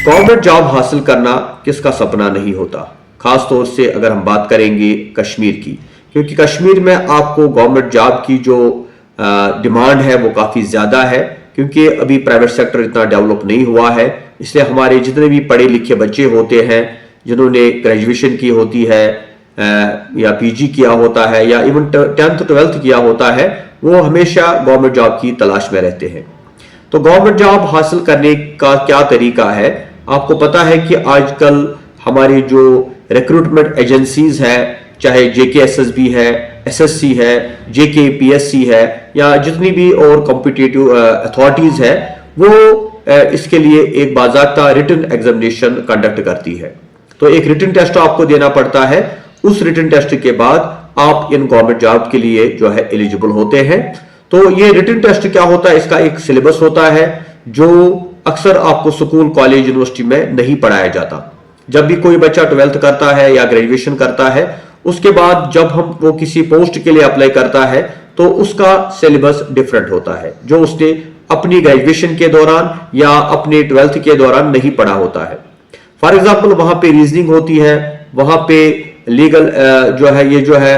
Government job हासिल करना किसका सपना नहीं होता, खास तौर से अगर हम बात करेंगे कश्मीर की, क्योंकि कश्मीर में आपको गवर्नमेंट जॉब की जो डिमांड है वो काफ़ी ज़्यादा है, क्योंकि अभी प्राइवेट सेक्टर इतना डेवलप नहीं हुआ है। इसलिए हमारे जितने भी पढ़े लिखे बच्चे होते हैं, जिन्होंने ग्रेजुएशन की होती है या पीजी किया होता है या इवन 10th 12th किया होता है, वो हमेशा गवर्नमेंट जॉब की तलाश में रहते हैं। तो गवर्नमेंट जॉब हासिल करने का क्या तरीका है, आपको पता है कि आजकल हमारी जो रिक्रूटमेंट एजेंसीज है, चाहे JKSSB है, SSC है, JKPSC है या जितनी भी और कॉम्पिटिटिव अथॉरिटीज है, वो इसके लिए एक बाकायदा रिटन एग्जामिनेशन कंडक्ट करती है। तो एक रिटन टेस्ट आपको देना पड़ता है। उस रिटन टेस्ट के बाद आप इन गवर्नमेंट जॉब के लिए जो है एलिजिबल होते हैं। तो ये रिटन टेस्ट क्या होता है, इसका एक सिलेबस होता है जो अक्सर आपको स्कूल कॉलेज यूनिवर्सिटी में नहीं पढ़ाया जाता। जब भी कोई बच्चा 12th करता है या ग्रेजुएशन करता है, उसके बाद जब हम वो किसी पोस्ट के लिए अप्लाई करता है तो उसका सिलेबस डिफरेंट होता है, जो उसने अपनी ग्रेजुएशन के दौरान या अपने 12th के दौरान नहीं पढ़ा होता है। फॉर एग्जाम्पल वहां पे रीजनिंग होती है, वहां पे लीगल जो है ये जो है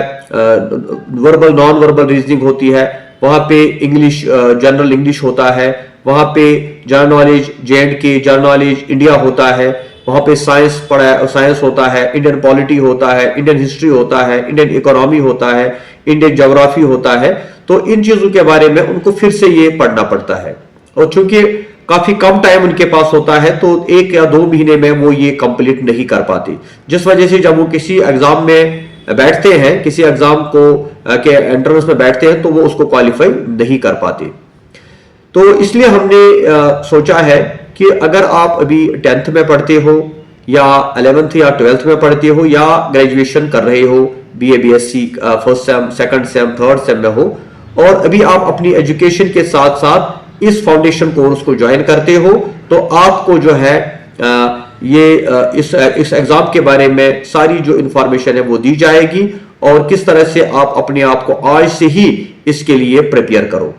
वर्बल नॉन वर्बल रीजनिंग होती है, वहां पे इंग्लिश जनरल इंग्लिश होता है, वहां पे general knowledge J&K general knowledge India होता है, वहां पे साइंस होता है, इंडियन पॉलिटी होता है, इंडियन हिस्ट्री होता है, इंडियन इकोनॉमी होता है, इंडियन ज्योग्राफी होता है। तो इन चीजों के बारे में उनको फिर से ये पढ़ना पड़ता है, और चूंकि काफी कम टाइम उनके पास होता है तो 1 या 2 महीने में वो ये कंप्लीट नहीं कर पाते, जिस वजह से जब वो किसी एग्जाम में बैठते हैं, किसी एग्जाम को के एंट्रेंस में बैठते हैं, तो वो उसको क्वालिफाई नहीं कर पाते। तो इसलिए हमने सोचा है कि अगर आप अभी 10th में पढ़ते हो या 11th या 12th में पढ़ते हो या ग्रेजुएशन कर रहे हो, BA BSc first sem, second same, third same में हो, और अभी आप अपनी एजुकेशन के साथ साथ इस फाउंडेशन कोर्स को ज्वाइन करते हो, तो आपको जो है इस एग्जाम के बारे में सारी जो इंफॉर्मेशन है वो दी जाएगी, और किस तरह से आप अपने आप को आज से ही इसके लिए प्रिपेयर करो।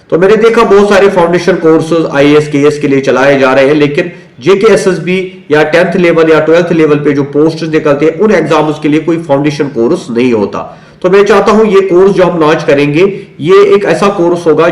तो मैंने देखा बहुत सारे फाउंडेशन कोर्सेज IAS KS के लिए चलाए जा रहे हैं, लेकिन JKSSB या 10th लेवल या 12th लेवल पे जो पोस्ट निकलते हैं, उन एग्जाम्स के लिए कोई फाउंडेशन कोर्स नहीं होता। तो मैं चाहता हूं ये कोर्स जो हम लॉन्च करेंगे, ये एक ऐसा कोर्स होगा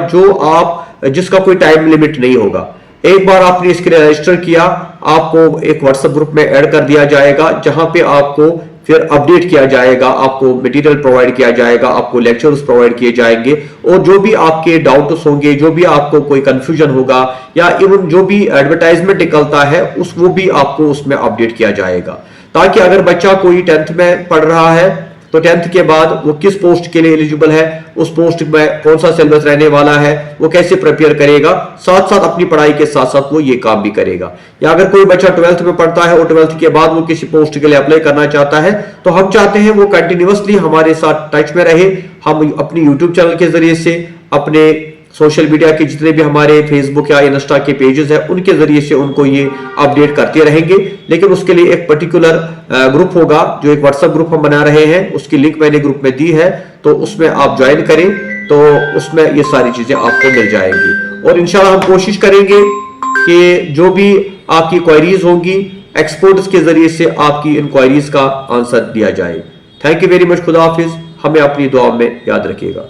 जिसका कोई टाइम लिमिट नहीं होगा। एक बार आपने इसके लिए रजिस्टर किया, आपको एक व्हाट्सएप ग्रुप में ऐड कर दिया जाएगा, जहां पे आपको फिर अपडेट किया जाएगा, आपको मटेरियल प्रोवाइड किया जाएगा, आपको लेक्चर्स प्रोवाइड किए जाएंगे, और जो भी आपके डाउट्स होंगे, जो भी आपको कोई कंफ्यूजन होगा या इवन जो भी एडवर्टाइजमेंट निकलता है वो भी आपको उसमें अपडेट किया जाएगा, ताकि अगर बच्चा कोई 10th में पढ़ रहा है तो 10th के बाद वो किस पोस्ट के लिए एलिजिबल है, उस पोस्ट में कौन सा सिलेबस रहने वाला है, वो कैसे प्रिपेयर करेगा, साथ साथ अपनी पढ़ाई के साथ साथ वो ये काम भी करेगा। या अगर कोई बच्चा 12th में पढ़ता है और 12th के बाद वो किसी पोस्ट के लिए अप्लाई करना चाहता है, तो हम चाहते हैं वो कंटिन्यूअसली हमारे साथ टच में रहे। हम अपनी यूट्यूब चैनल के जरिए से, अपने सोशल मीडिया के जितने भी हमारे फेसबुक या इंस्टा के पेजेस हैं, उनके जरिए से उनको ये अपडेट करते रहेंगे। लेकिन उसके लिए एक पर्टिकुलर ग्रुप होगा, जो एक व्हाट्सएप ग्रुप हम बना रहे हैं, उसकी लिंक मैंने ग्रुप में दी है, तो उसमें आप ज्वाइन करें, तो उसमें ये सारी चीजें आपको मिल जाएंगी। और इंशाल्लाह हम कोशिश करेंगे कि जो भी आपकी क्वेरीज होंगी, एक्सपर्ट्स के जरिए से आपकी इन क्वेरीज का आंसर दिया जाए। Thank you very much. खुदा हाफिज। हमें अपनी दुआ में याद रखिएगा।